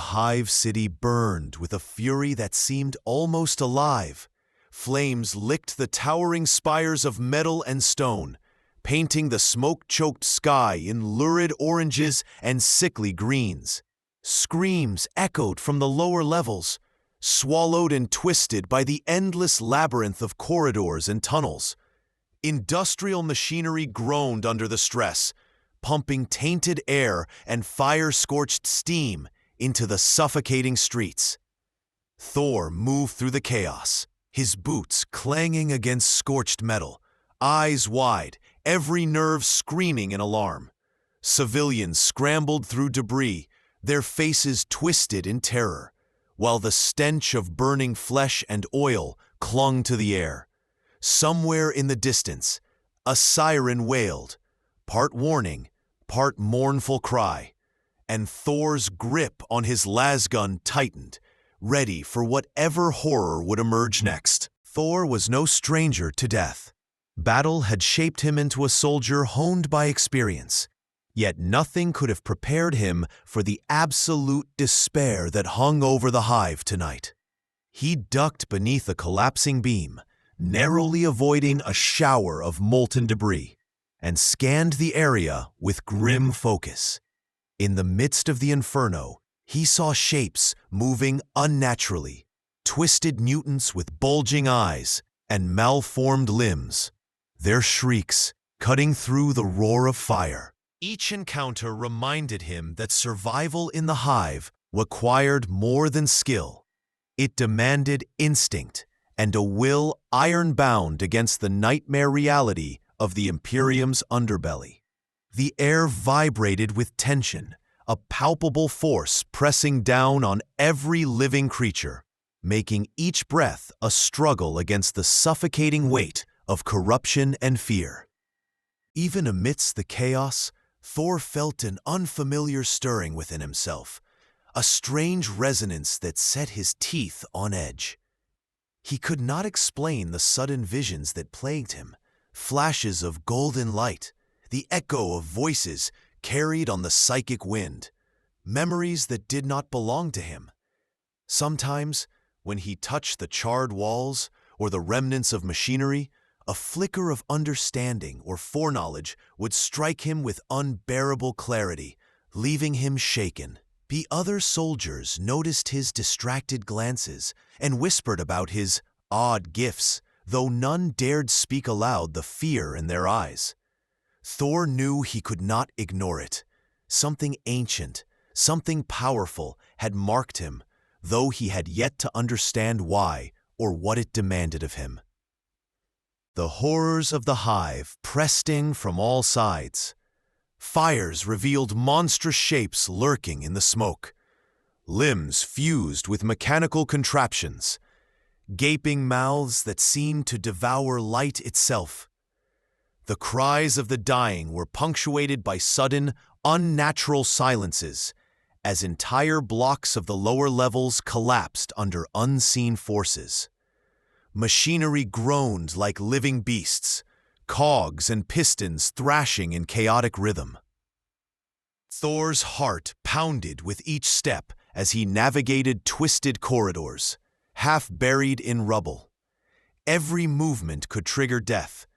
Hive City burned with a fury that seemed almost alive. Flames licked the towering spires of metal and stone, painting the smoke-choked sky in lurid oranges and sickly greens. Screams echoed from the lower levels, swallowed and twisted by the endless labyrinth of corridors and tunnels. Industrial machinery groaned under the stress, pumping tainted air and fire-scorched steam into the suffocating streets. Thore moved through the chaos, his boots clanging against scorched metal, eyes wide, every nerve screaming in alarm. Civilians scrambled through debris, their faces twisted in terror, while the stench of burning flesh and oil clung to the air. Somewhere in the distance, a siren wailed, part warning, part mournful cry, and Thore's grip on his lasgun tightened, ready for whatever horror would emerge next. Thore was no stranger to death. Battle had shaped him into a soldier honed by experience, yet nothing could have prepared him for the absolute despair that hung over the Hive tonight. He ducked beneath a collapsing beam, narrowly avoiding a shower of molten debris, and scanned the area with grim focus. In the midst of the inferno, he saw shapes moving unnaturally, twisted mutants with bulging eyes and malformed limbs, their shrieks cutting through the roar of fire. Each encounter reminded him that survival in the Hive required more than skill. It demanded instinct and a will iron-bound against the nightmare reality of the Imperium's underbelly. The air vibrated with tension, a palpable force pressing down on every living creature, making each breath a struggle against the suffocating weight of corruption and fear. Even amidst the chaos, Thore felt an unfamiliar stirring within himself, a strange resonance that set his teeth on edge. He could not explain the sudden visions that plagued him, flashes of golden light, the echo of voices carried on the psychic wind, memories that did not belong to him. Sometimes, when he touched the charred walls or the remnants of machinery, a flicker of understanding or foreknowledge would strike him with unbearable clarity, leaving him shaken. The other soldiers noticed his distracted glances and whispered about his odd gifts, though none dared speak aloud the fear in their eyes. Thore knew he could not ignore it. Something ancient, something powerful had marked him, though he had yet to understand why or what it demanded of him. The horrors of the Hive pressed in from all sides. Fires revealed monstrous shapes lurking in the smoke, limbs fused with mechanical contraptions, gaping mouths that seemed to devour light itself. The cries of the dying were punctuated by sudden, unnatural silences, as entire blocks of the lower levels collapsed under unseen forces. Machinery groaned like living beasts, cogs and pistons thrashing in chaotic rhythm. Thore's heart pounded with each step as he navigated twisted corridors, half buried in rubble. Every movement could trigger death,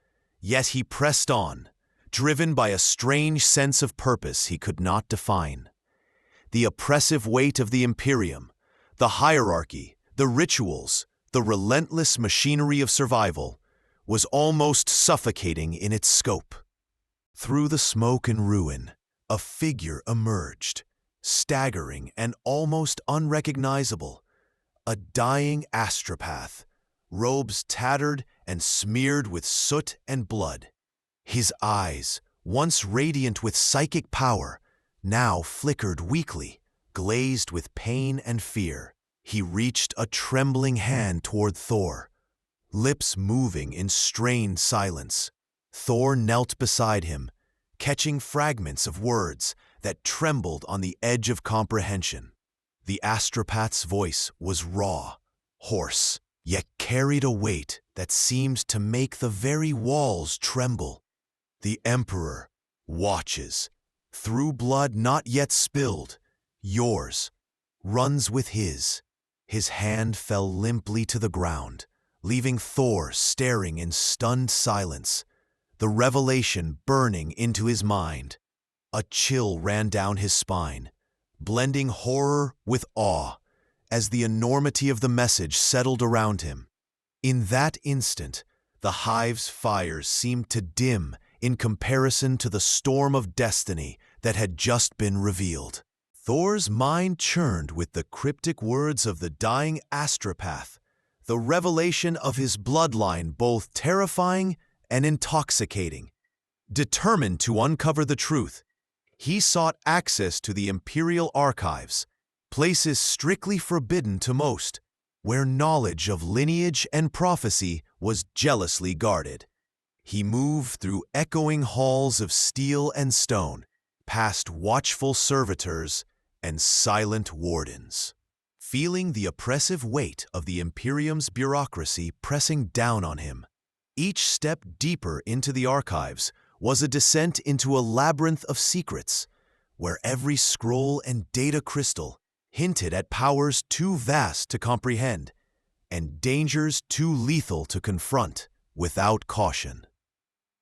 yet he pressed on, driven by a strange sense of purpose he could not define. The oppressive weight of the Imperium, the hierarchy, the rituals, the relentless machinery of survival, was almost suffocating in its scope. Through the smoke and ruin, a figure emerged, staggering and almost unrecognizable, a dying astropath, robes tattered and smeared with soot and blood. His eyes, once radiant with psychic power, now flickered weakly, glazed with pain and fear. He reached a trembling hand toward Thore, lips moving in strained silence. Thore knelt beside him, catching fragments of words that trembled on the edge of comprehension. The astropath's voice was raw, hoarse, yet carried a weight that seemed to make the very walls tremble. The Emperor watches, through blood not yet spilled, yours, runs with his. His hand fell limply to the ground, leaving Thore staring in stunned silence, the revelation burning into his mind. A chill ran down his spine, blending horror with awe, as the enormity of the message settled around him. In that instant, the Hive's fires seemed to dim in comparison to the storm of destiny that had just been revealed. Thore's mind churned with the cryptic words of the dying astropath, the revelation of his bloodline both terrifying and intoxicating. Determined to uncover the truth, he sought access to the Imperial archives, places strictly forbidden to most, where knowledge of lineage and prophecy was jealously guarded. He moved through echoing halls of steel and stone, past watchful servitors and silent wardens. Feeling the oppressive weight of the Imperium's bureaucracy pressing down on him, each step deeper into the archives was a descent into a labyrinth of secrets, where every scroll and data crystal hinted at powers too vast to comprehend and dangers too lethal to confront without caution.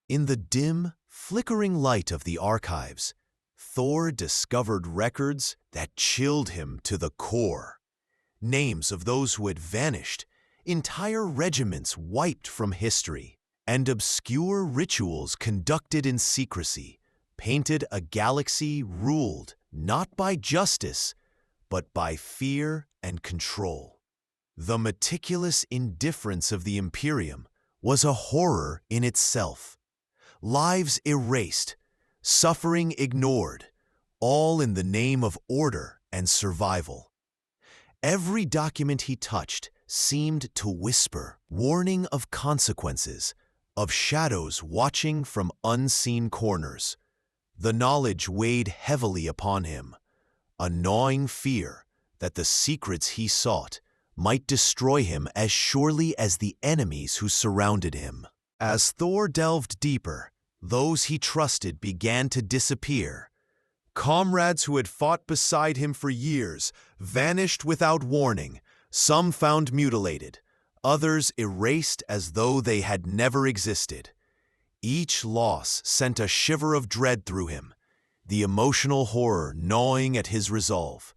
In the dim, flickering light of the archives, Thore discovered records that chilled him to the core. Names of those who had vanished, entire regiments wiped from history, and obscure rituals conducted in secrecy painted a galaxy ruled not by justice, but by fear and control. The meticulous indifference of the Imperium was a horror in itself. Lives erased, suffering ignored, all in the name of order and survival. Every document he touched seemed to whisper warning of consequences, of shadows watching from unseen corners. The knowledge weighed heavily upon him, a gnawing fear that the secrets he sought might destroy him as surely as the enemies who surrounded him. As Thore delved deeper, those he trusted began to disappear. Comrades who had fought beside him for years vanished without warning, some found mutilated, others erased as though they had never existed. Each loss sent a shiver of dread through him, the emotional horror gnawing at his resolve.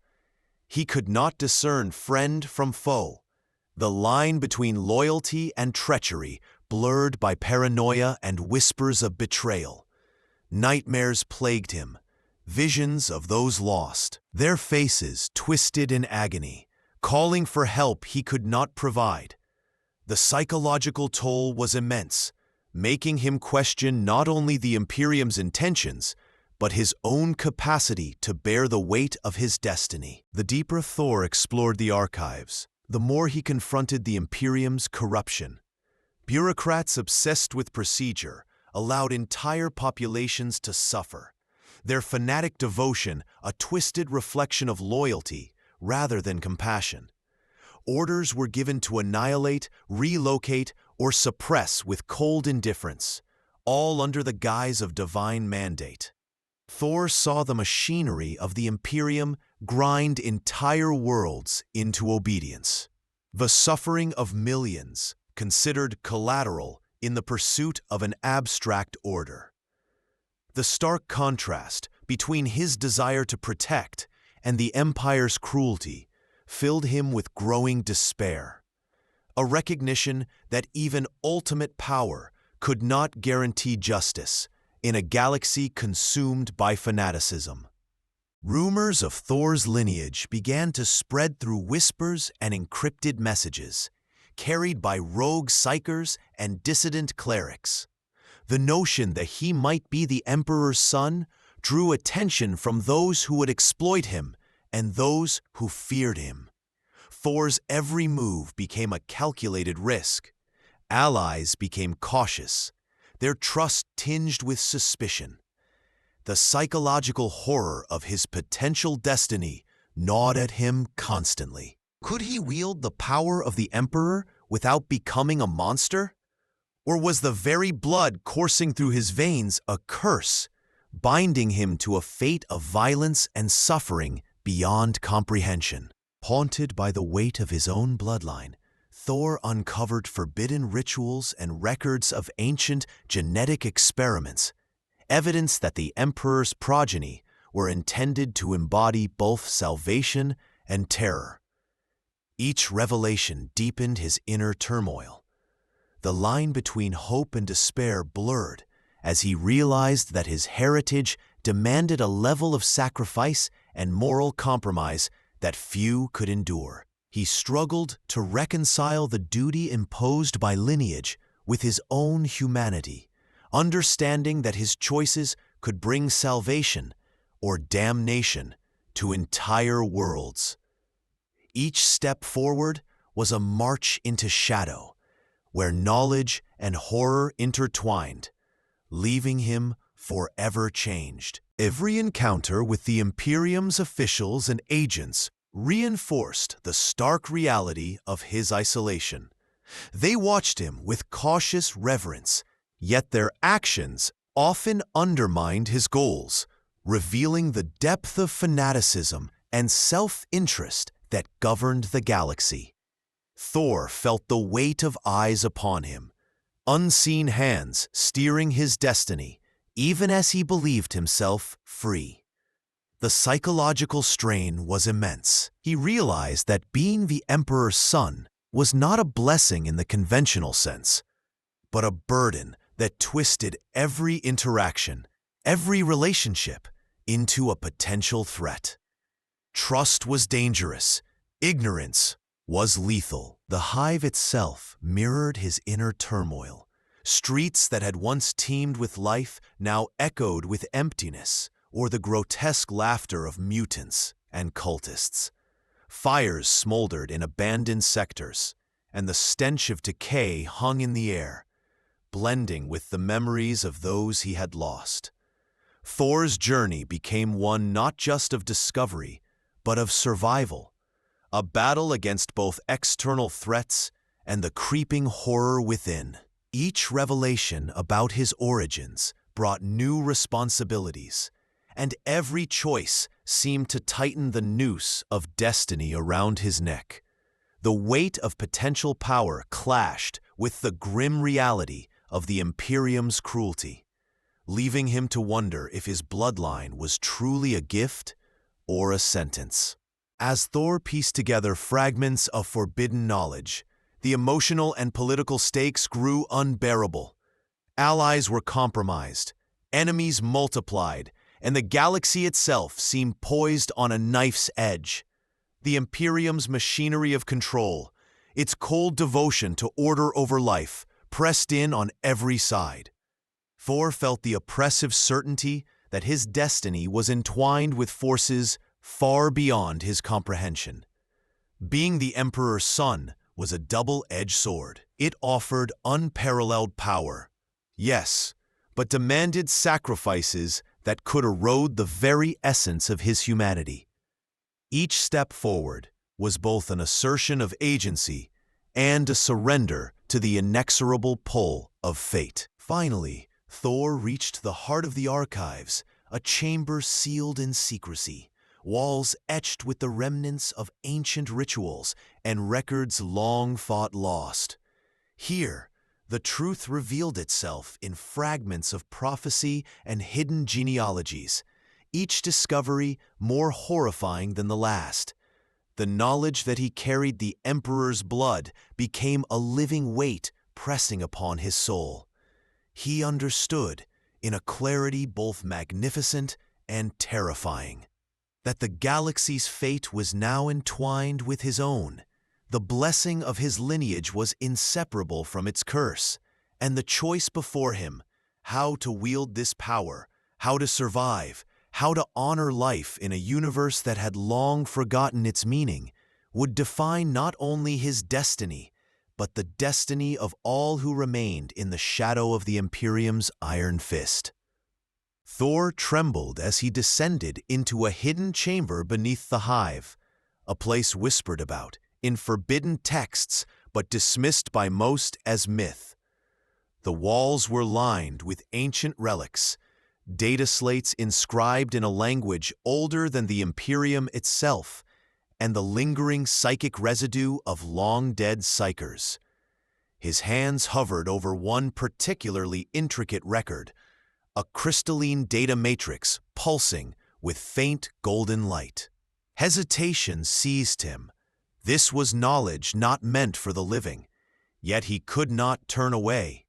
He could not discern friend from foe, the line between loyalty and treachery blurred by paranoia and whispers of betrayal. Nightmares plagued him, visions of those lost, their faces twisted in agony, calling for help he could not provide. The psychological toll was immense, making him question not only the Imperium's intentions, but his own capacity to bear the weight of his destiny. The deeper Thore explored the archives, the more he confronted the Imperium's corruption. Bureaucrats obsessed with procedure allowed entire populations to suffer, their fanatic devotion a twisted reflection of loyalty rather than compassion. Orders were given to annihilate, relocate, or suppress with cold indifference, all under the guise of divine mandate. Thore saw the machinery of the Imperium grind entire worlds into obedience. The suffering of millions, considered collateral in the pursuit of an abstract order. The stark contrast between his desire to protect and the Empire's cruelty filled him with growing despair, a recognition that even ultimate power could not guarantee justice in a galaxy consumed by fanaticism. Rumors of Thore's lineage began to spread through whispers and encrypted messages, carried by rogue psychers and dissident clerics. The notion that he might be the Emperor's son drew attention from those who would exploit him and those who feared him. Thore's every move became a calculated risk. Allies became cautious, their trust tinged with suspicion. The psychological horror of his potential destiny gnawed at him constantly. Could he wield the power of the Emperor without becoming a monster? Or was the very blood coursing through his veins a curse, binding him to a fate of violence and suffering beyond comprehension. Haunted by the weight of his own bloodline, Thore uncovered forbidden rituals and records of ancient genetic experiments, evidence that the Emperor's progeny were intended to embody both salvation and terror. Each revelation deepened his inner turmoil. The line between hope and despair blurred as he realized that his heritage demanded a level of sacrifice and moral compromise that few could endure. He struggled to reconcile the duty imposed by lineage with his own humanity, understanding that his choices could bring salvation or damnation to entire worlds. Each step forward was a march into shadow, where knowledge and horror intertwined, leaving him forever changed. Every encounter with the Imperium's officials and agents reinforced the stark reality of his isolation. They watched him with cautious reverence, yet their actions often undermined his goals, revealing the depth of fanaticism and self-interest that governed the galaxy. Thore felt the weight of eyes upon him, unseen hands steering his destiny, even as he believed himself free. The psychological strain was immense. He realized that being the Emperor's son was not a blessing in the conventional sense, but a burden that twisted every interaction, every relationship, into a potential threat. Trust was dangerous. Ignorance was lethal. The Hive itself mirrored his inner turmoil. Streets that had once teemed with life now echoed with emptiness, or the grotesque laughter of mutants and cultists. Fires smoldered in abandoned sectors, and the stench of decay hung in the air, blending with the memories of those he had lost. Thore's journey became one not just of discovery, but of survival, a battle against both external threats and the creeping horror within. Each revelation about his origins brought new responsibilities, and every choice seemed to tighten the noose of destiny around his neck. The weight of potential power clashed with the grim reality of the Imperium's cruelty, leaving him to wonder if his bloodline was truly a gift or a sentence. As Thore pieced together fragments of forbidden knowledge, the emotional and political stakes grew unbearable. Allies were compromised, enemies multiplied, and the galaxy itself seemed poised on a knife's edge. The Imperium's machinery of control, its cold devotion to order over life, pressed in on every side. Thore felt the oppressive certainty that his destiny was entwined with forces far beyond his comprehension. Being the Emperor's son was a double-edged sword. It offered unparalleled power, yes, but demanded sacrifices that could erode the very essence of his humanity. Each step forward was both an assertion of agency and a surrender to the inexorable pull of fate. Finally, Thore reached the heart of the archives, a chamber sealed in secrecy, walls etched with the remnants of ancient rituals and records long thought lost. Here, the truth revealed itself in fragments of prophecy and hidden genealogies, each discovery more horrifying than the last. The knowledge that he carried the Emperor's blood became a living weight pressing upon his soul. He understood, in a clarity both magnificent and terrifying, that the galaxy's fate was now entwined with his own. The blessing of his lineage was inseparable from its curse, and the choice before him, how to wield this power, how to survive, how to honor life in a universe that had long forgotten its meaning, would define not only his destiny, but the destiny of all who remained in the shadow of the Imperium's iron fist. Thore trembled as he descended into a hidden chamber beneath the Hive, a place whispered about in forbidden texts but dismissed by most as myth. The walls were lined with ancient relics, data slates inscribed in a language older than the Imperium itself, and the lingering psychic residue of long-dead psychers. His hands hovered over one particularly intricate record, a crystalline data matrix pulsing with faint golden light. Hesitation seized him. This was knowledge not meant for the living, yet he could not turn away.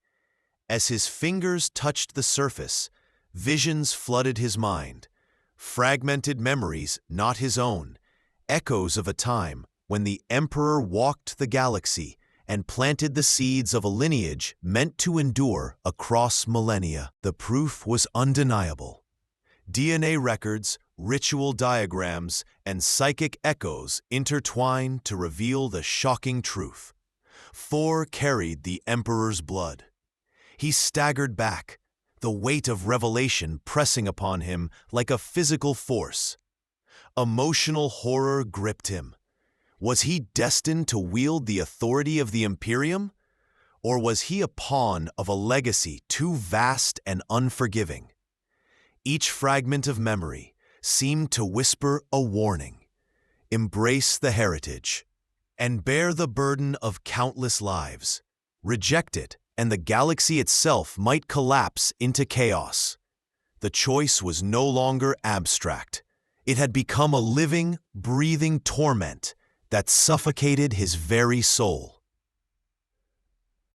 As his fingers touched the surface, visions flooded his mind, fragmented memories not his own, echoes of a time when the Emperor walked the galaxy and planted the seeds of a lineage meant to endure across millennia. The proof was undeniable. DNA records, ritual diagrams, and psychic echoes intertwined to reveal the shocking truth. Thore carried the Emperor's blood. He staggered back, the weight of revelation pressing upon him like a physical force. Emotional horror gripped him. Was he destined to wield the authority of the Imperium? Or was he a pawn of a legacy too vast and unforgiving? Each fragment of memory seemed to whisper a warning. Embrace the heritage, and bear the burden of countless lives. Reject it, and the galaxy itself might collapse into chaos. The choice was no longer abstract. It had become a living, breathing torment that suffocated his very soul.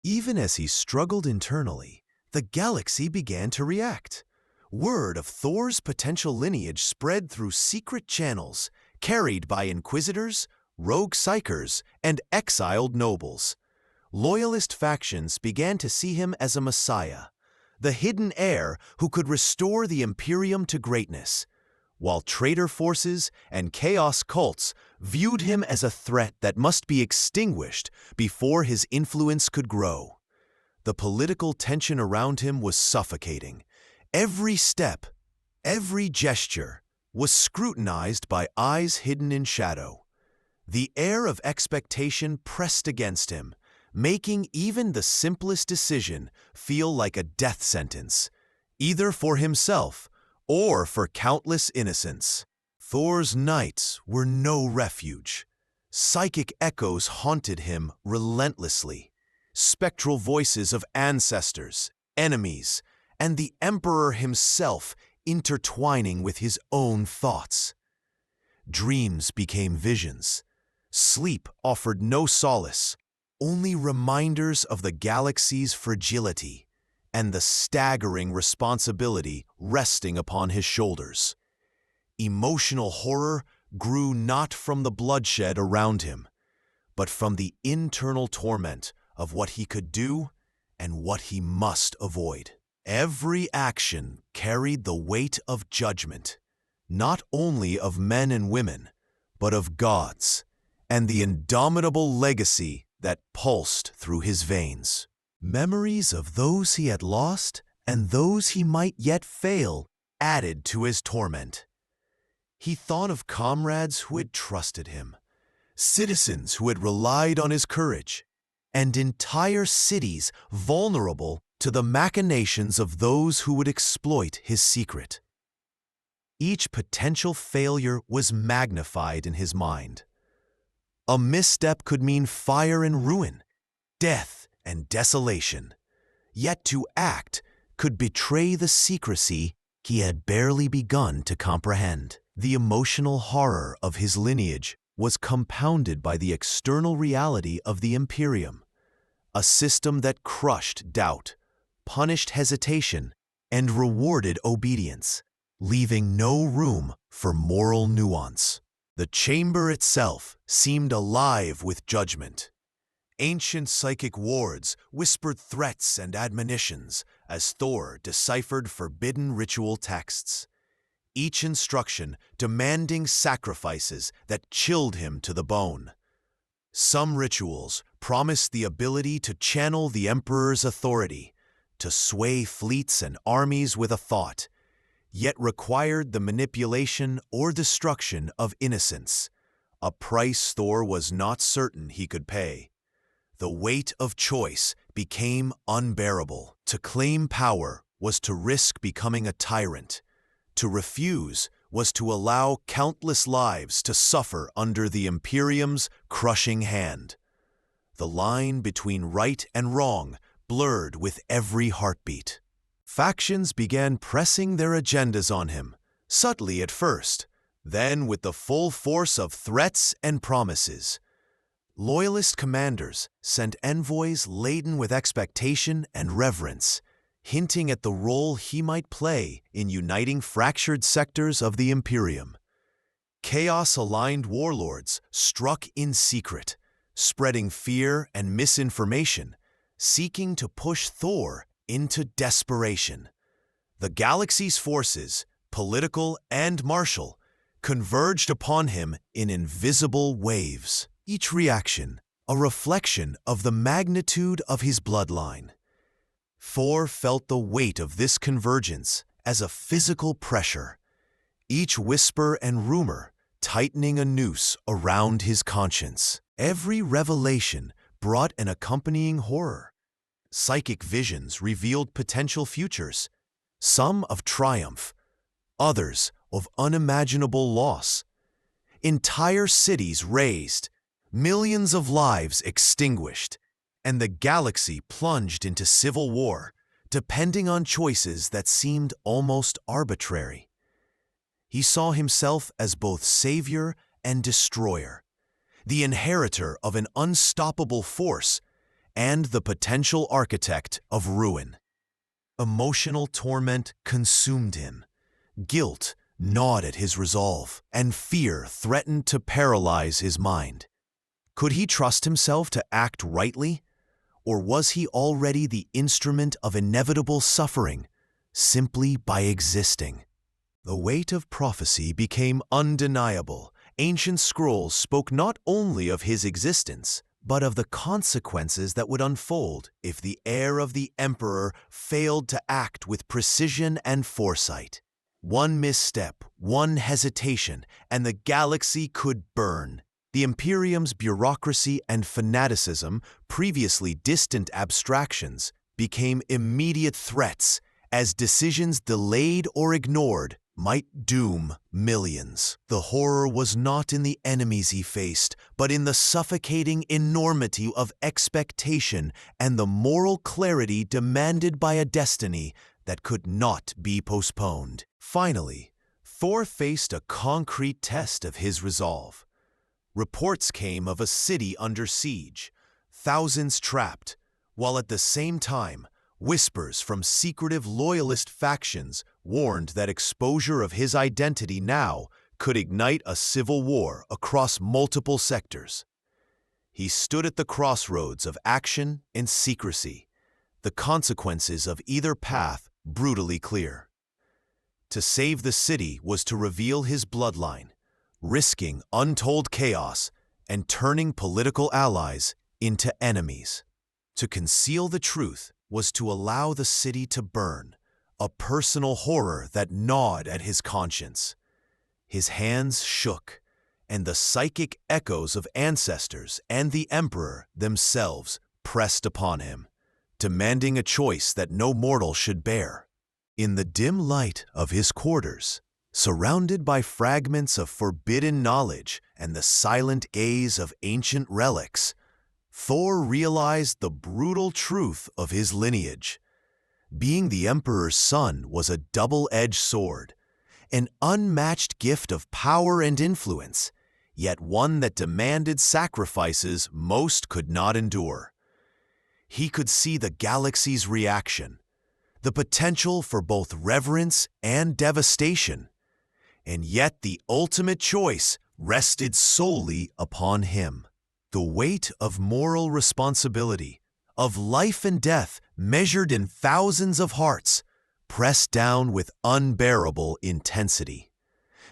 Even as he struggled internally, the galaxy began to react. Word of Thore's potential lineage spread through secret channels, carried by inquisitors, rogue psychers, and exiled nobles. Loyalist factions began to see him as a messiah, the hidden heir who could restore the Imperium to greatness, while traitor forces and chaos cults viewed him as a threat that must be extinguished before his influence could grow. The political tension around him was suffocating. Every step, every gesture, was scrutinized by eyes hidden in shadow. The air of expectation pressed against him, making even the simplest decision feel like a death sentence, either for himself or for countless innocents. Thore's nights were no refuge. Psychic echoes haunted him relentlessly. Spectral voices of ancestors, enemies, and the Emperor himself intertwining with his own thoughts. Dreams became visions. Sleep offered no solace, only reminders of the galaxy's fragility and the staggering responsibility resting upon his shoulders. Emotional horror grew not from the bloodshed around him, but from the internal torment of what he could do and what he must avoid. Every action carried the weight of judgment, not only of men and women, but of gods, and the indomitable legacy that pulsed through his veins. Memories of those he had lost and those he might yet fail added to his torment. He thought of comrades who had trusted him, citizens who had relied on his courage, and entire cities vulnerable to the machinations of those who would exploit his secret. Each potential failure was magnified in his mind. A misstep could mean fire and ruin, death and desolation. Yet to act could betray the secrecy he had barely begun to comprehend. The emotional horror of his lineage was compounded by the external reality of the Imperium, a system that crushed doubt, punished hesitation, and rewarded obedience, leaving no room for moral nuance. The chamber itself seemed alive with judgment. Ancient psychic wards whispered threats and admonitions as Thore deciphered forbidden ritual texts, each instruction demanding sacrifices that chilled him to the bone. Some rituals promised the ability to channel the Emperor's authority, to sway fleets and armies with a thought, yet required the manipulation or destruction of innocence, a price Thore was not certain he could pay. The weight of choice became unbearable. To claim power was to risk becoming a tyrant. To refuse was to allow countless lives to suffer under the Imperium's crushing hand. The line between right and wrong blurred with every heartbeat. Factions began pressing their agendas on him, subtly at first, then with the full force of threats and promises. Loyalist commanders sent envoys laden with expectation and reverence, hinting at the role he might play in uniting fractured sectors of the Imperium. Chaos-aligned warlords struck in secret, spreading fear and misinformation, seeking to push Thore into desperation. The galaxy's forces, political and martial, converged upon him in invisible waves, each reaction a reflection of the magnitude of his bloodline. Thore felt the weight of this convergence as a physical pressure, each whisper and rumor tightening a noose around his conscience. Every revelation brought an accompanying horror. Psychic visions revealed potential futures, some of triumph, others of unimaginable loss. Entire cities razed, millions of lives extinguished, and the galaxy plunged into civil war, depending on choices that seemed almost arbitrary. He saw himself as both savior and destroyer, the inheritor of an unstoppable force and the potential architect of ruin. Emotional torment consumed him. Guilt gnawed at his resolve, and fear threatened to paralyze his mind. Could he trust himself to act rightly? Or was he already the instrument of inevitable suffering, simply by existing? The weight of prophecy became undeniable. Ancient scrolls spoke not only of his existence, but of the consequences that would unfold if the heir of the Emperor failed to act with precision and foresight. One misstep, one hesitation, and the galaxy could burn. The Imperium's bureaucracy and fanaticism, previously distant abstractions, became immediate threats as decisions delayed or ignored might doom millions. The horror was not in the enemies he faced, but in the suffocating enormity of expectation and the moral clarity demanded by a destiny that could not be postponed. Finally, Thore faced a concrete test of his resolve. Reports came of a city under siege, thousands trapped, while at the same time, whispers from secretive loyalist factions warned that exposure of his identity now could ignite a civil war across multiple sectors. He stood at the crossroads of action and secrecy, the consequences of either path brutally clear. To save the city was to reveal his bloodline, risking untold chaos and turning political allies into enemies. To conceal the truth was to allow the city to burn, a personal horror that gnawed at his conscience. His hands shook, and the psychic echoes of ancestors and the Emperor themselves pressed upon him, demanding a choice that no mortal should bear. In the dim light of his quarters, surrounded by fragments of forbidden knowledge and the silent gaze of ancient relics, Thore realized the brutal truth of his lineage. Being the Emperor's son was a double-edged sword, an unmatched gift of power and influence, yet one that demanded sacrifices most could not endure. He could see the galaxy's reaction, the potential for both reverence and devastation, and yet the ultimate choice rested solely upon him. The weight of moral responsibility, of life and death measured in thousands of hearts, pressed down with unbearable intensity.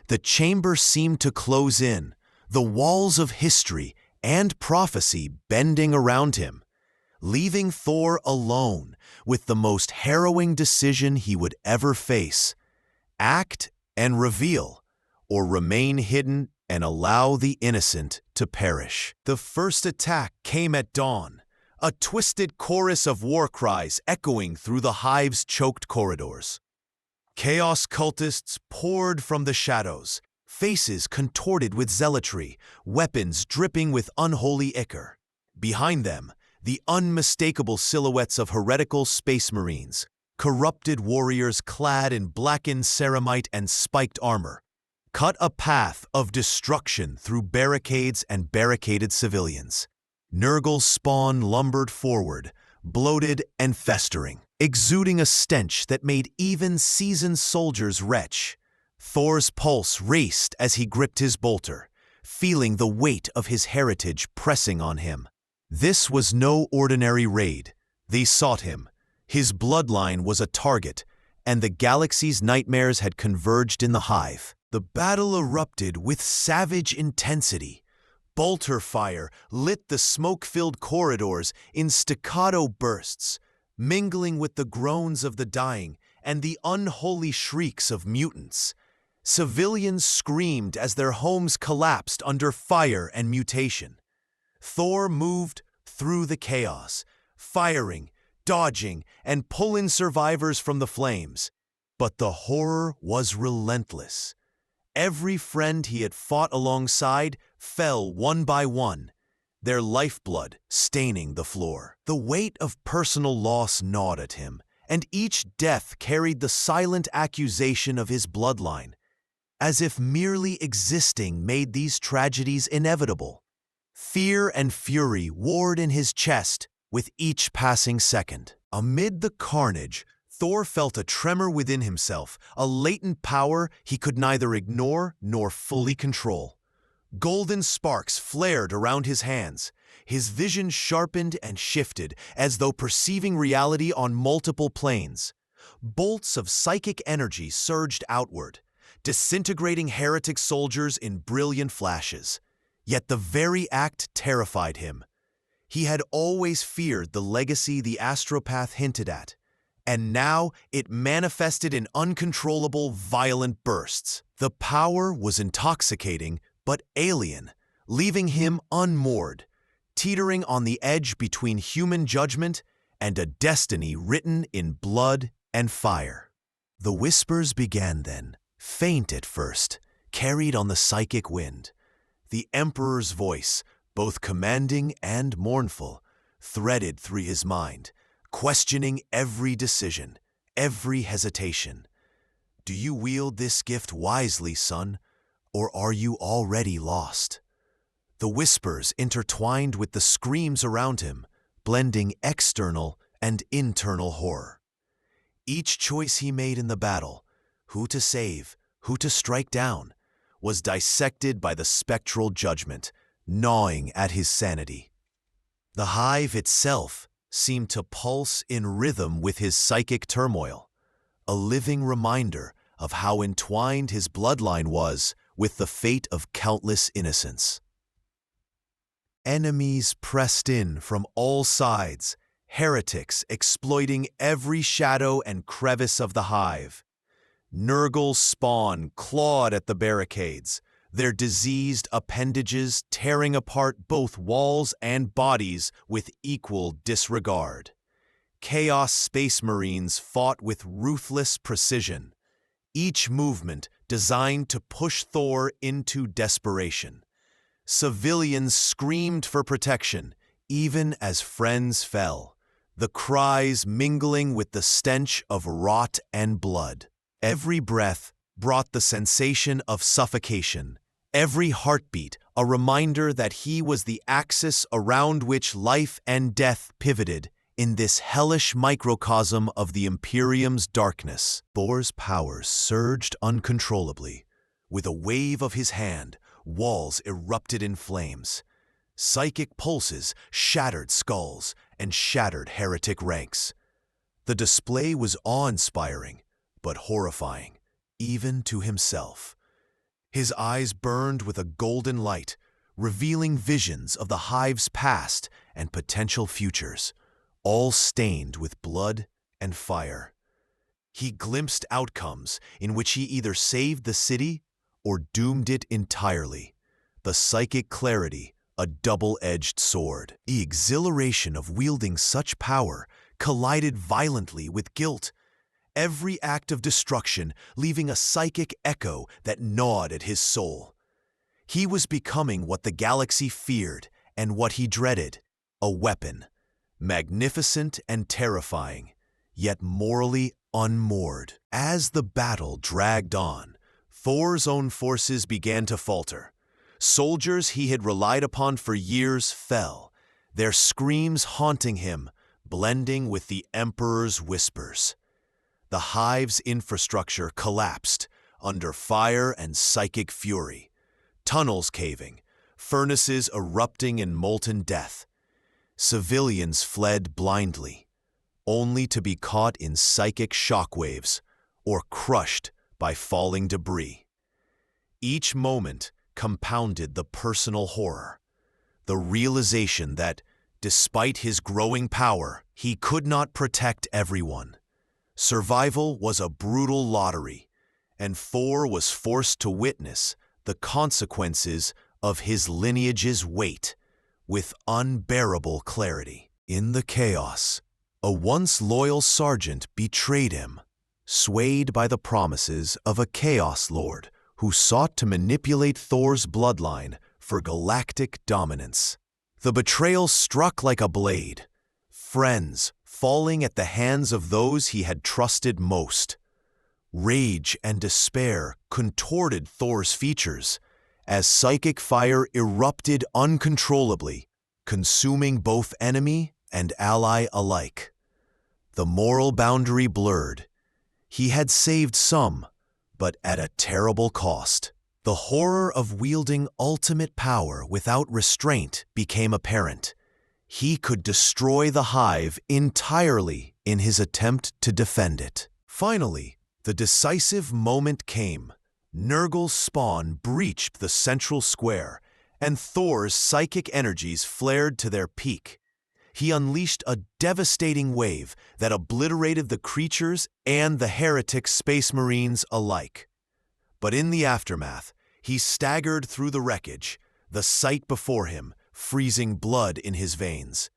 The chamber seemed to close in, the walls of history and prophecy bending around him, leaving Thore alone with the most harrowing decision he would ever face: act and reveal, or remain hidden and allow the innocent to perish. The first attack came at dawn, a twisted chorus of war cries echoing through the Hive's choked corridors. Chaos cultists poured from the shadows, faces contorted with zealotry, weapons dripping with unholy ichor. Behind them, the unmistakable silhouettes of heretical space marines, corrupted warriors clad in blackened ceramite and spiked armor, cut a path of destruction through barricades and barricaded civilians. Nurgle's spawn lumbered forward, bloated and festering, exuding a stench that made even seasoned soldiers retch. Thore's pulse raced as he gripped his bolter, feeling the weight of his heritage pressing on him. This was no ordinary raid. They sought him. His bloodline was a target, and the galaxy's nightmares had converged in the Hive. The battle erupted with savage intensity. Bolter fire lit the smoke-filled corridors in staccato bursts, mingling with the groans of the dying and the unholy shrieks of mutants. Civilians screamed as their homes collapsed under fire and mutation. Thore moved through the chaos, firing, dodging, and pulling survivors from the flames. But the horror was relentless. Every friend he had fought alongside fell one by one, their lifeblood staining the floor. The weight of personal loss gnawed at him, and each death carried the silent accusation of his bloodline, as if merely existing made these tragedies inevitable. Fear and fury warred in his chest with each passing second. Amid the carnage, Thore felt a tremor within himself, a latent power he could neither ignore nor fully control. Golden sparks flared around his hands. His vision sharpened and shifted, as though perceiving reality on multiple planes. Bolts of psychic energy surged outward, disintegrating heretic soldiers in brilliant flashes. Yet the very act terrified him. He had always feared the legacy the astropath hinted at, and now it manifested in uncontrollable, violent bursts. The power was intoxicating, but alien, leaving him unmoored, teetering on the edge between human judgment and a destiny written in blood and fire. The whispers began then, faint at first, carried on the psychic wind. The Emperor's voice, both commanding and mournful, threaded through his mind, questioning every decision, every hesitation. Do you wield this gift wisely, son, or are you already lost? The whispers intertwined with the screams around him, blending external and internal horror. Each choice he made in the battle, who to save, who to strike down, was dissected by the spectral judgment, gnawing at his sanity. The Hive itself seemed to pulse in rhythm with his psychic turmoil, a living reminder of how entwined his bloodline was with the fate of countless innocents. Enemies pressed in from all sides, heretics exploiting every shadow and crevice of the Hive. Nurgle's spawn clawed at the barricades, their diseased appendages tearing apart both walls and bodies with equal disregard. Chaos Space Marines fought with ruthless precision, each movement designed to push Thore into desperation. Civilians screamed for protection, even as friends fell, the cries mingling with the stench of rot and blood. Every breath brought the sensation of suffocation, every heartbeat a reminder that he was the axis around which life and death pivoted in this hellish microcosm of the Imperium's darkness. Thore's powers surged uncontrollably. With a wave of his hand, walls erupted in flames. Psychic pulses shattered skulls and shattered heretic ranks. The display was awe-inspiring, but horrifying, even to himself. His eyes burned with a golden light, revealing visions of the Hive's past and potential futures, all stained with blood and fire. He glimpsed outcomes in which he either saved the city or doomed it entirely. The psychic clarity a double-edged sword. The exhilaration of wielding such power collided violently with guilt, every act of destruction leaving a psychic echo that gnawed at his soul. He was becoming what the galaxy feared and what he dreaded, a weapon, magnificent and terrifying, yet morally unmoored. As the battle dragged on, Thore's own forces began to falter. Soldiers he had relied upon for years fell, their screams haunting him, blending with the Emperor's whispers. The Hive's infrastructure collapsed under fire and psychic fury, tunnels caving, furnaces erupting in molten death. Civilians fled blindly, only to be caught in psychic shockwaves or crushed by falling debris. Each moment compounded the personal horror, the realization that, despite his growing power, he could not protect everyone. Survival was a brutal lottery, and Thore was forced to witness the consequences of his lineage's weight with unbearable clarity. In the chaos, a once loyal sergeant betrayed him, swayed by the promises of a Chaos Lord who sought to manipulate Thore's bloodline for galactic dominance. The betrayal struck like a blade, friends falling at the hands of those he had trusted most. Rage and despair contorted Thore's features as psychic fire erupted uncontrollably, consuming both enemy and ally alike. The moral boundary blurred. He had saved some, but at a terrible cost. The horror of wielding ultimate power without restraint became apparent. He could destroy the Hive entirely in his attempt to defend it. Finally, the decisive moment came. Nurgle's spawn breached the central square, and Thore's psychic energies flared to their peak. He unleashed a devastating wave that obliterated the creatures and the heretic space marines alike. But in the aftermath, he staggered through the wreckage, the sight before him freezing blood in his veins.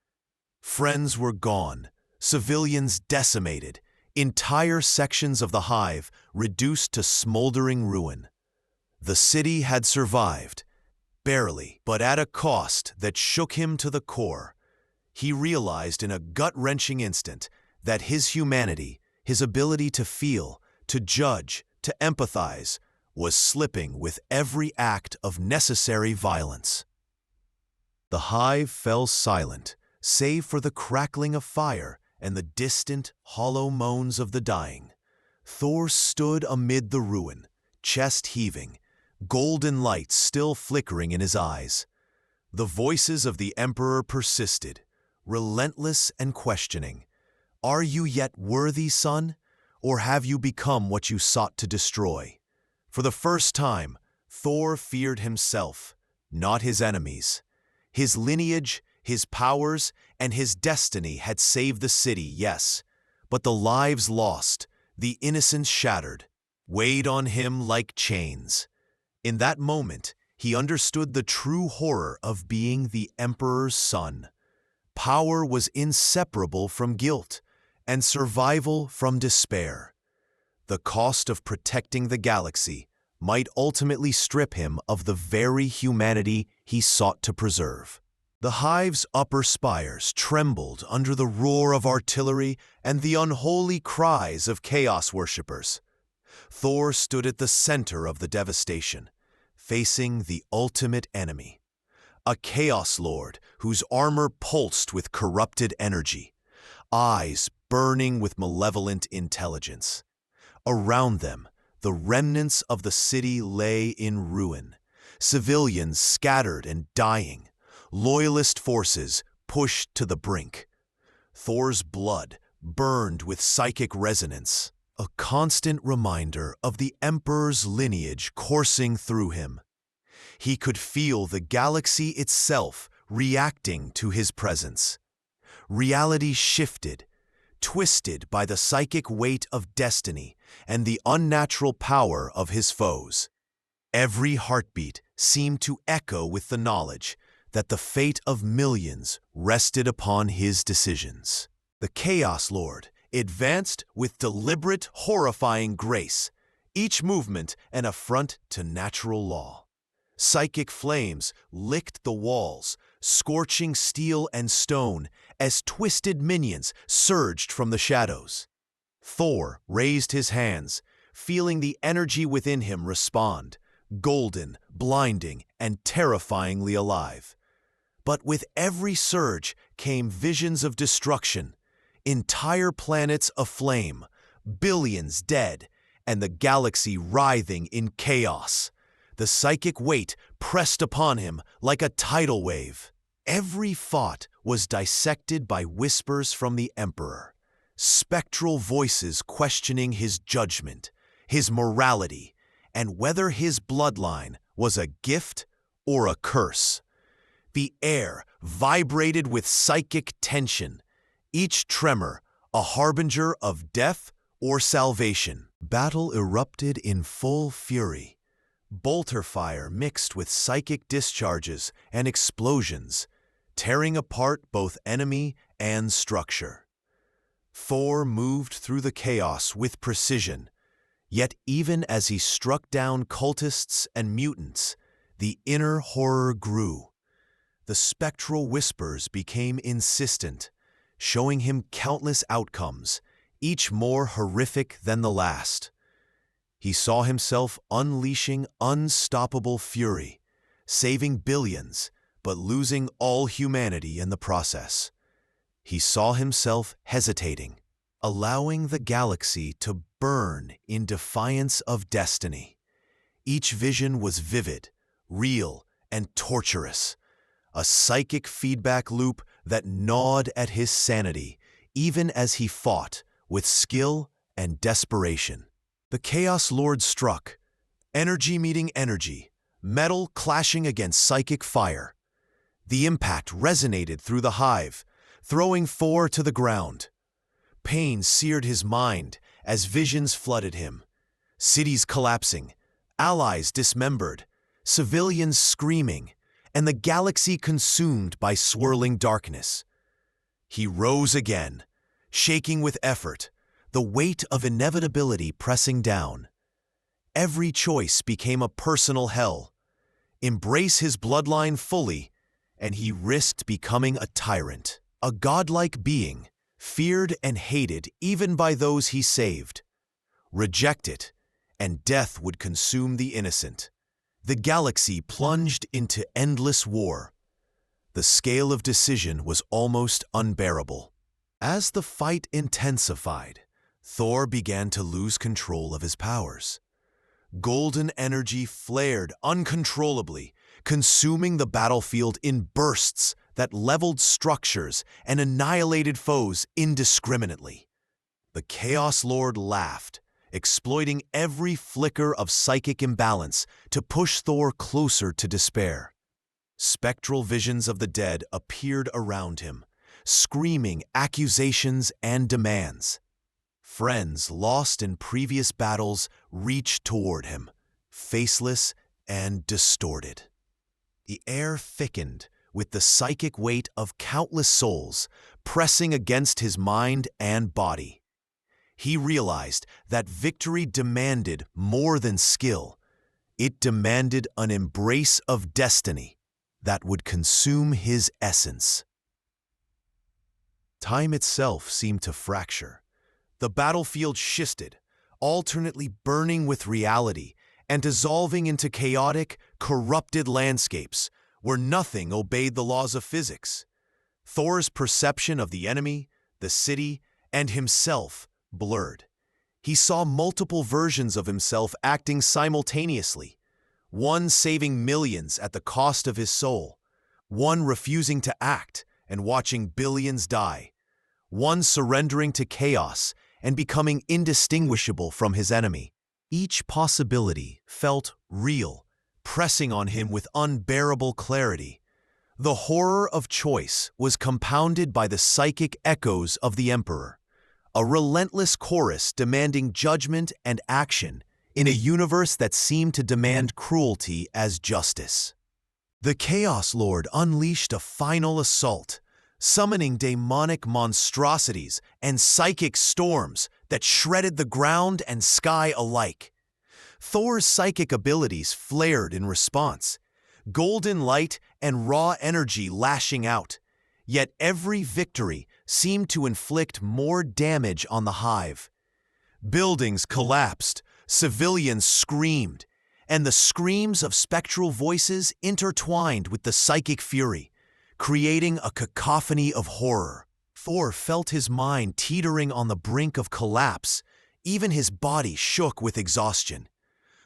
Friends were gone, civilians decimated, entire sections of the Hive reduced to smoldering ruin. The city had survived, barely, but at a cost that shook him to the core. He realized in a gut-wrenching instant that his humanity, his ability to feel, to judge, to empathize, was slipping with every act of necessary violence. The Hive fell silent, save for the crackling of fire and the distant, hollow moans of the dying. Thore stood amid the ruin, chest heaving, golden light still flickering in his eyes. The voices of the Emperor persisted, relentless and questioning. Are you yet worthy, son? Or have you become what you sought to destroy? For the first time, Thore feared himself, not his enemies. His lineage, his powers, and his destiny had saved the city, yes, but the lives lost, the innocence shattered, weighed on him like chains. In that moment, he understood the true horror of being the Emperor's son. Power was inseparable from guilt, and survival from despair. The cost of protecting the galaxy might ultimately strip him of the very humanity he sought to preserve. The Hive's upper spires trembled under the roar of artillery and the unholy cries of chaos worshippers. Thore stood at the center of the devastation, facing the ultimate enemy, a Chaos Lord whose armor pulsed with corrupted energy, eyes burning with malevolent intelligence. Around them, the remnants of the city lay in ruin, civilians scattered and dying, loyalist forces pushed to the brink. Thore's blood burned with psychic resonance, a constant reminder of the Emperor's lineage coursing through him. He could feel the galaxy itself reacting to his presence. Reality shifted, twisted by the psychic weight of destiny and the unnatural power of his foes. Every heartbeat seemed to echo with the knowledge that the fate of millions rested upon his decisions. The Chaos Lord advanced with deliberate, horrifying grace, each movement an affront to natural law. Psychic flames licked the walls, scorching steel and stone as twisted minions surged from the shadows. Thore raised his hands, feeling the energy within him respond, golden, blinding, and terrifyingly alive. But with every surge came visions of destruction, entire planets aflame, billions dead, and the galaxy writhing in chaos. The psychic weight pressed upon him like a tidal wave. Every thought was dissected by whispers from the Emperor, spectral voices questioning his judgment, his morality, and whether his bloodline was a gift or a curse. The air vibrated with psychic tension, each tremor a harbinger of death or salvation. Battle erupted in full fury. Bolter fire mixed with psychic discharges and explosions, tearing apart both enemy and structure. Thore moved through the chaos with precision, yet even as he struck down cultists and mutants, the inner horror grew. The spectral whispers became insistent, showing him countless outcomes, each more horrific than the last. He saw himself unleashing unstoppable fury, saving billions, but losing all humanity in the process. He saw himself hesitating, allowing the galaxy to burn in defiance of destiny. Each vision was vivid, real, and torturous, a psychic feedback loop that gnawed at his sanity, even as he fought with skill and desperation. The Chaos Lord struck, energy meeting energy, metal clashing against psychic fire. The impact resonated through the hive, throwing Thore to the ground. Pain seared his mind as visions flooded him. Cities collapsing, allies dismembered, civilians screaming, and the galaxy consumed by swirling darkness. He rose again, shaking with effort, the weight of inevitability pressing down. Every choice became a personal hell. Embrace his bloodline fully, and he risked becoming a tyrant, a godlike being, feared and hated even by those he saved. Reject it, and death would consume the innocent. The galaxy plunged into endless war. The scale of decision was almost unbearable. As the fight intensified, Thore began to lose control of his powers. Golden energy flared uncontrollably, consuming the battlefield in bursts that leveled structures and annihilated foes indiscriminately. The Chaos Lord laughed, exploiting every flicker of psychic imbalance to push Thore closer to despair. Spectral visions of the dead appeared around him, screaming accusations and demands. Friends lost in previous battles reached toward him, faceless and distorted. The air thickened with the psychic weight of countless souls pressing against his mind and body. He realized that victory demanded more than skill. It demanded an embrace of destiny that would consume his essence. Time itself seemed to fracture. The battlefield shifted, alternately burning with reality and dissolving into chaotic, corrupted landscapes where nothing obeyed the laws of physics. Thore's perception of the enemy, the city, and himself blurred. He saw multiple versions of himself acting simultaneously, one saving millions at the cost of his soul, one refusing to act and watching billions die, one surrendering to chaos and becoming indistinguishable from his enemy. Each possibility felt real, pressing on him with unbearable clarity. The horror of choice was compounded by the psychic echoes of the Emperor, a relentless chorus demanding judgment and action in a universe that seemed to demand cruelty as justice. The Chaos Lord unleashed a final assault, summoning demonic monstrosities and psychic storms that shredded the ground and sky alike. Thore's psychic abilities flared in response, golden light and raw energy lashing out. Yet every victory seemed to inflict more damage on the Hive. Buildings collapsed, civilians screamed, and the screams of spectral voices intertwined with the psychic fury, creating a cacophony of horror. Thore felt his mind teetering on the brink of collapse. Even his body shook with exhaustion.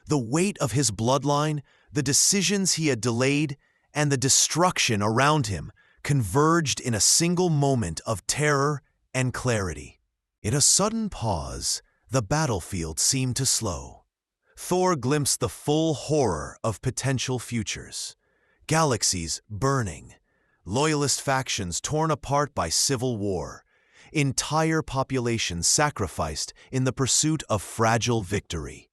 The weight of his bloodline, the decisions he had delayed, and the destruction around him converged in a single moment of terror and clarity. In a sudden pause, the battlefield seemed to slow. Thore glimpsed the full horror of potential futures. Galaxies burning, loyalist factions torn apart by civil war, entire populations sacrificed in the pursuit of fragile victory.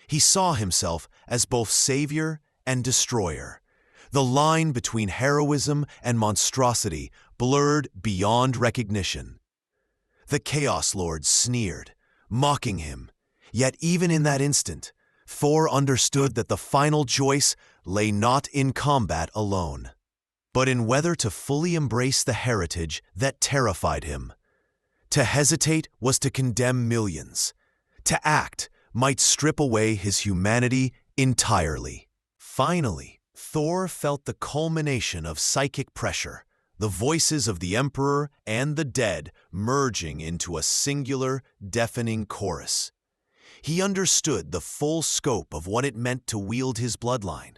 He saw himself as both savior and destroyer. The line between heroism and monstrosity blurred beyond recognition. The Chaos Lord sneered, mocking him. Yet even in that instant, Thore understood that the final choice lay not in combat alone, but in whether to fully embrace the heritage that terrified him. To hesitate was to condemn millions. To act might strip away his humanity entirely. Finally, Thore felt the culmination of psychic pressure, the voices of the Emperor and the dead merging into a singular, deafening chorus. He understood the full scope of what it meant to wield his bloodline.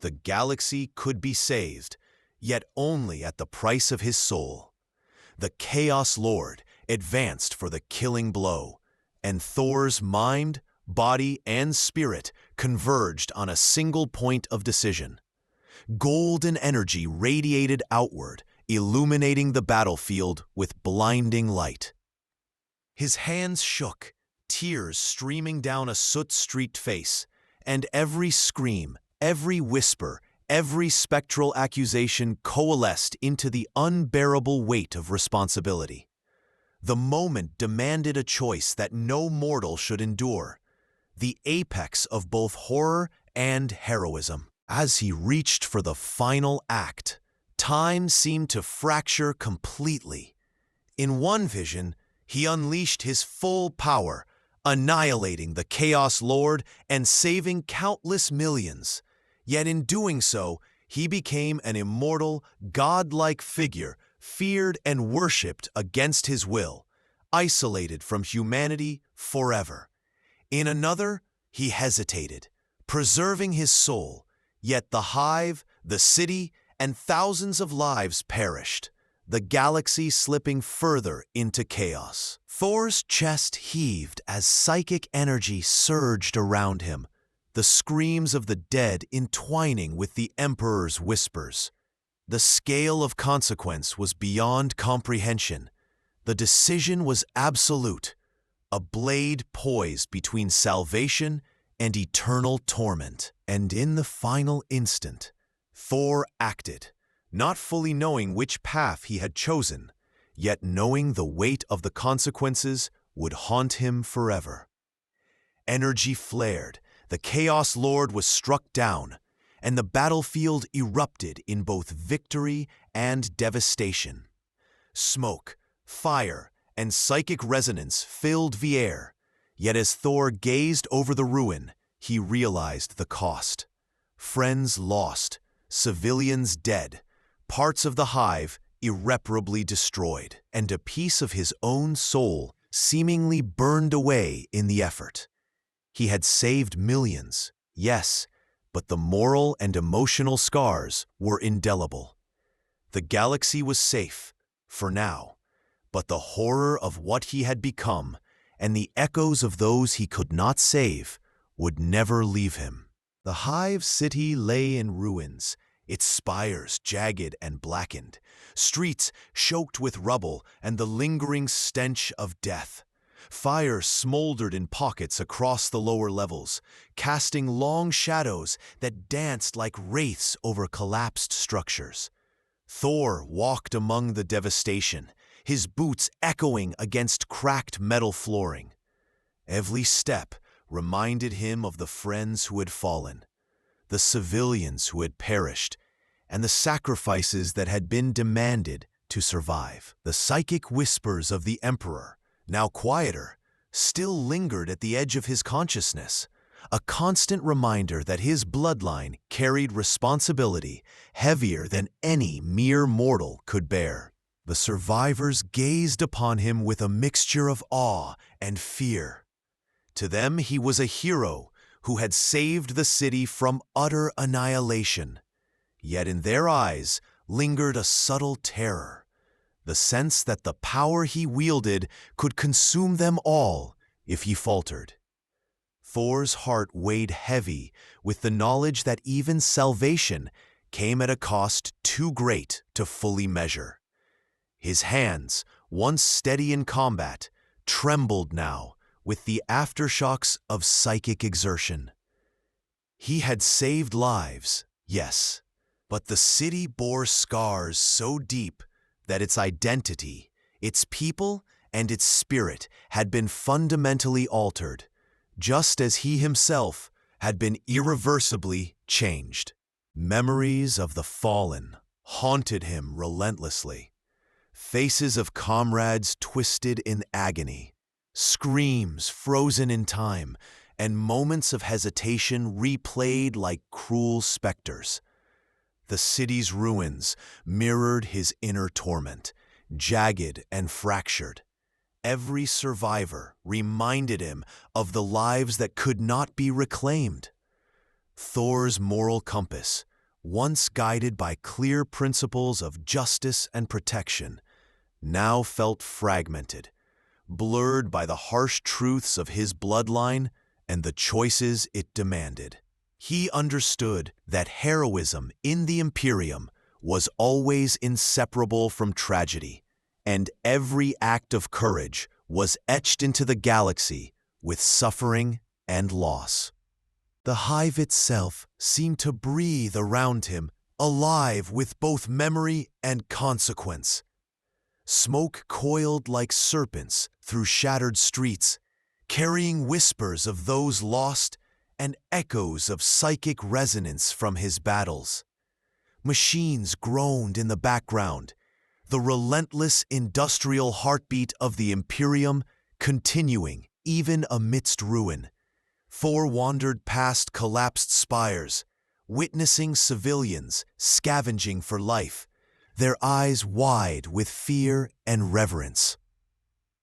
The galaxy could be saved, yet only at the price of his soul. The Chaos Lord advanced for the killing blow, and Thore's mind, body, and spirit converged on a single point of decision. Golden energy radiated outward, illuminating the battlefield with blinding light. His hands shook, tears streaming down a soot-streaked face, and every scream, every whisper, every spectral accusation coalesced into the unbearable weight of responsibility. The moment demanded a choice that no mortal should endure, the apex of both horror and heroism. As he reached for the final act, time seemed to fracture completely. In one vision, he unleashed his full power, annihilating the Chaos Lord and saving countless millions. Yet in doing so, he became an immortal, godlike figure, feared and worshipped against his will, isolated from humanity forever. In another, he hesitated, preserving his soul, yet the Hive, the city, and thousands of lives perished, the galaxy slipping further into chaos. Thore's chest heaved as psychic energy surged around him, the screams of the dead entwining with the Emperor's whispers. The scale of consequence was beyond comprehension. The decision was absolute, a blade poised between salvation and eternal torment. And in the final instant, Thore acted, not fully knowing which path he had chosen, yet knowing the weight of the consequences would haunt him forever. Energy flared, the Chaos Lord was struck down, and the battlefield erupted in both victory and devastation. Smoke, fire, and psychic resonance filled the air, yet as Thore gazed over the ruin, he realized the cost. Friends lost, civilians dead, parts of the Hive irreparably destroyed, and a piece of his own soul seemingly burned away in the effort. He had saved millions, yes, but the moral and emotional scars were indelible. The galaxy was safe, for now, but the horror of what he had become and the echoes of those he could not save would never leave him. The Hive City lay in ruins, its spires jagged and blackened, streets choked with rubble and the lingering stench of death. Fire smoldered in pockets across the lower levels, casting long shadows that danced like wraiths over collapsed structures. Thore walked among the devastation, his boots echoing against cracked metal flooring. Every step reminded him of the friends who had fallen, the civilians who had perished, and the sacrifices that had been demanded to survive. The psychic whispers of the Emperor, now quieter, still lingered at the edge of his consciousness, a constant reminder that his bloodline carried responsibility heavier than any mere mortal could bear. The survivors gazed upon him with a mixture of awe and fear. To them, he was a hero who had saved the city from utter annihilation. Yet in their eyes lingered a subtle terror, the sense that the power he wielded could consume them all if he faltered. Thore's heart weighed heavy with the knowledge that even salvation came at a cost too great to fully measure. His hands, once steady in combat, trembled now with the aftershocks of psychic exertion. He had saved lives, yes, but the city bore scars so deep that its identity, its people, and its spirit had been fundamentally altered, just as he himself had been irreversibly changed. Memories of the fallen haunted him relentlessly. Faces of comrades twisted in agony, screams frozen in time, and moments of hesitation replayed like cruel specters. The city's ruins mirrored his inner torment, jagged and fractured. Every survivor reminded him of the lives that could not be reclaimed. Thore's moral compass, once guided by clear principles of justice and protection, now felt fragmented, blurred by the harsh truths of his bloodline and the choices it demanded. He understood that heroism in the Imperium was always inseparable from tragedy, and every act of courage was etched into the galaxy with suffering and loss. The Hive itself seemed to breathe around him, alive with both memory and consequence. Smoke coiled like serpents through shattered streets, carrying whispers of those lost and echoes of psychic resonance from his battles. Machines groaned in the background, the relentless industrial heartbeat of the Imperium continuing even amidst ruin. Thore wandered past collapsed spires, witnessing civilians scavenging for life, their eyes wide with fear and reverence.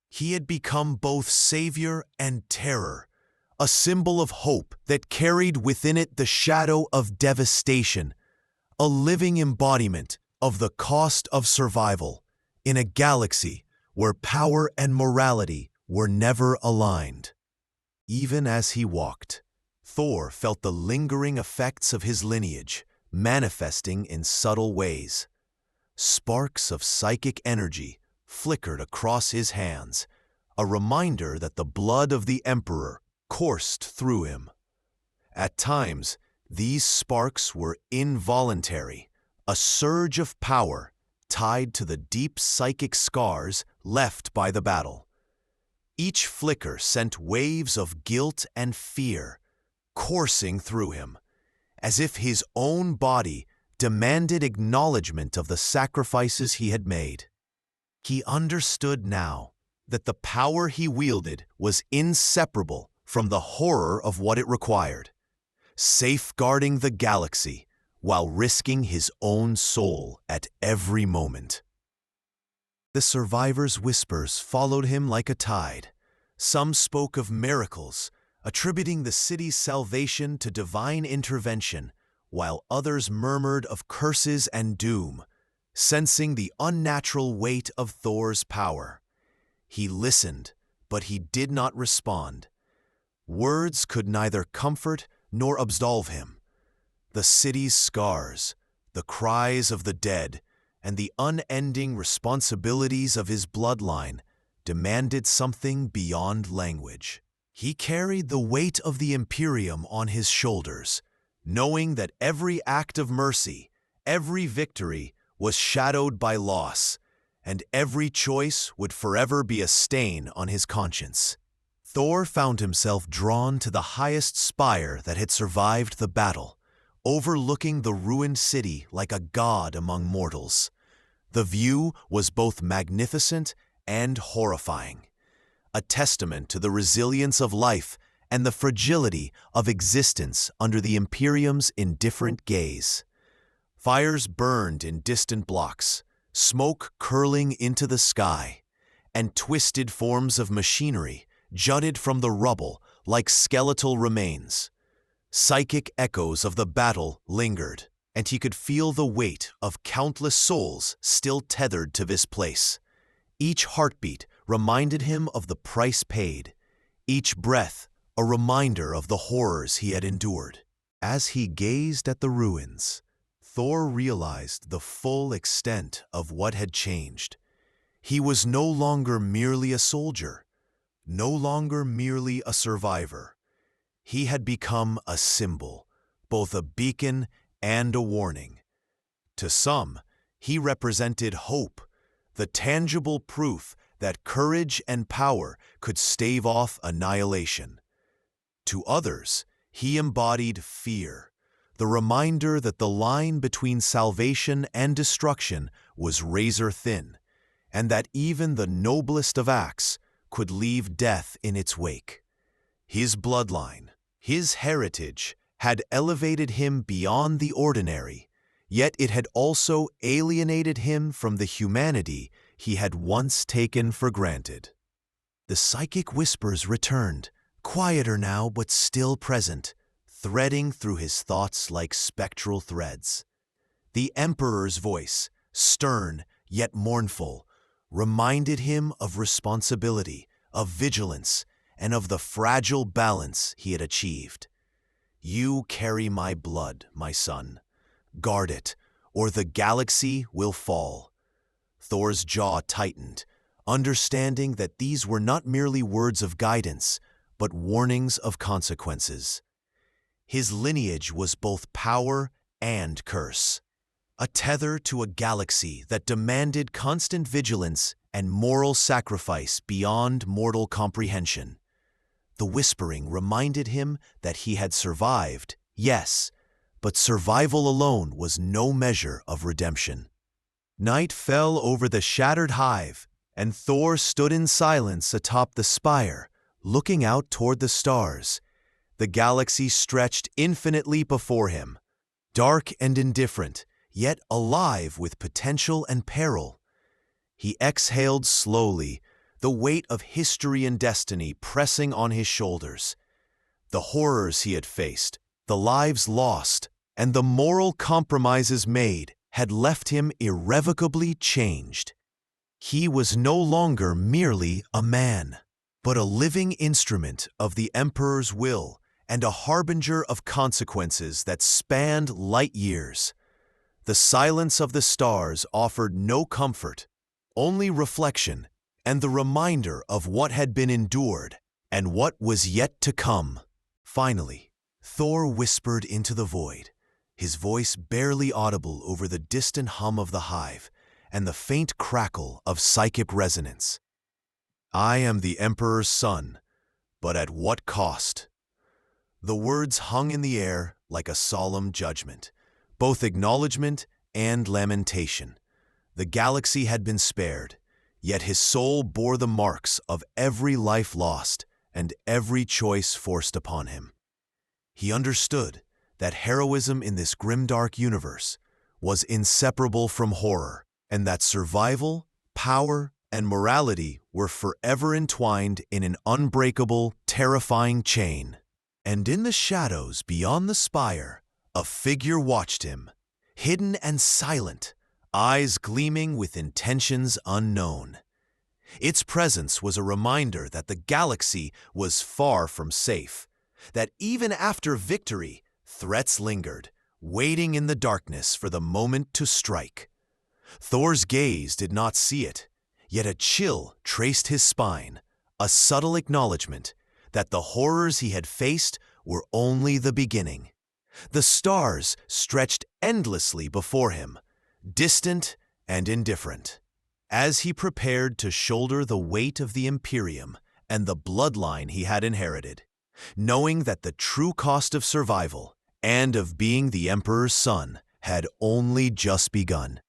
He had become both savior and terror, a symbol of hope that carried within it the shadow of devastation, a living embodiment of the cost of survival in a galaxy where power and morality were never aligned. Even as he walked, Thore felt the lingering effects of his lineage manifesting in subtle ways. Sparks of psychic energy flickered across his hands, a reminder that the blood of the Emperor coursed through him. At times, these sparks were involuntary, a surge of power tied to the deep psychic scars left by the battle. Each flicker sent waves of guilt and fear coursing through him, as if his own body demanded acknowledgement of the sacrifices he had made. He understood now that the power he wielded was inseparable from the horror of what it required, safeguarding the galaxy while risking his own soul at every moment. The survivors' whispers followed him like a tide. Some spoke of miracles, attributing the city's salvation to divine intervention, while others murmured of curses and doom, sensing the unnatural weight of Thore's power. He listened, but he did not respond. Words could neither comfort nor absolve him. The city's scars, the cries of the dead, and the unending responsibilities of his bloodline demanded something beyond language. He carried the weight of the Imperium on his shoulders, knowing that every act of mercy, every victory, was shadowed by loss, and every choice would forever be a stain on his conscience. Thore found himself drawn to the highest spire that had survived the battle, overlooking the ruined city like a god among mortals. The view was both magnificent and horrifying, a testament to the resilience of life and the fragility of existence under the Imperium's indifferent gaze. Fires burned in distant blocks, smoke curling into the sky, and twisted forms of machinery jutted from the rubble like skeletal remains. Psychic echoes of the battle lingered, and he could feel the weight of countless souls still tethered to this place. Each heartbeat reminded him of the price paid, each breath a reminder of the horrors he had endured. As he gazed at the ruins, Thore realized the full extent of what had changed. He was no longer merely a soldier, no longer merely a survivor. He had become a symbol, both a beacon and a warning. To some, he represented hope, the tangible proof that courage and power could stave off annihilation. To others, he embodied fear, the reminder that the line between salvation and destruction was razor thin, and that even the noblest of acts could leave death in its wake. His bloodline, his heritage, had elevated him beyond the ordinary, yet it had also alienated him from the humanity he had once taken for granted. The psychic whispers returned, quieter now but still present, threading through his thoughts like spectral threads. The Emperor's voice, stern yet mournful, reminded him of responsibility, of vigilance, and of the fragile balance he had achieved. "You carry my blood, my son. Guard it, or the galaxy will fall." Thore's jaw tightened, understanding that these were not merely words of guidance, but warnings of consequences. His lineage was both power and curse, a tether to a galaxy that demanded constant vigilance and moral sacrifice beyond mortal comprehension. The whispering reminded him that he had survived, yes, but survival alone was no measure of redemption. Night fell over the shattered hive, and Thore stood in silence atop the spire, looking out toward the stars. The galaxy stretched infinitely before him, dark and indifferent, yet alive with potential and peril. He exhaled slowly, the weight of history and destiny pressing on his shoulders. The horrors he had faced, the lives lost, and the moral compromises made had left him irrevocably changed. He was no longer merely a man, but a living instrument of the Emperor's will and a harbinger of consequences that spanned light years. The silence of the stars offered no comfort, only reflection and the reminder of what had been endured and what was yet to come. Finally, Thore whispered into the void, his voice barely audible over the distant hum of the hive and the faint crackle of psychic resonance. "I am the Emperor's son, but at what cost?" The words hung in the air like a solemn judgment, both acknowledgement and lamentation. The galaxy had been spared, yet his soul bore the marks of every life lost and every choice forced upon him. He understood that heroism in this grimdark universe was inseparable from horror, and that survival, power, and morality were forever entwined in an unbreakable, terrifying chain. And in the shadows beyond the spire, a figure watched him, hidden and silent, eyes gleaming with intentions unknown. Its presence was a reminder that the galaxy was far from safe, that even after victory, threats lingered, waiting in the darkness for the moment to strike. Thore's gaze did not see it, Yet a chill traced his spine, a subtle acknowledgement that the horrors he had faced were only the beginning. The stars stretched endlessly before him, distant and indifferent. As he prepared to shoulder the weight of the Imperium and the bloodline he had inherited, knowing that the true cost of survival and of being the Emperor's son had only just begun.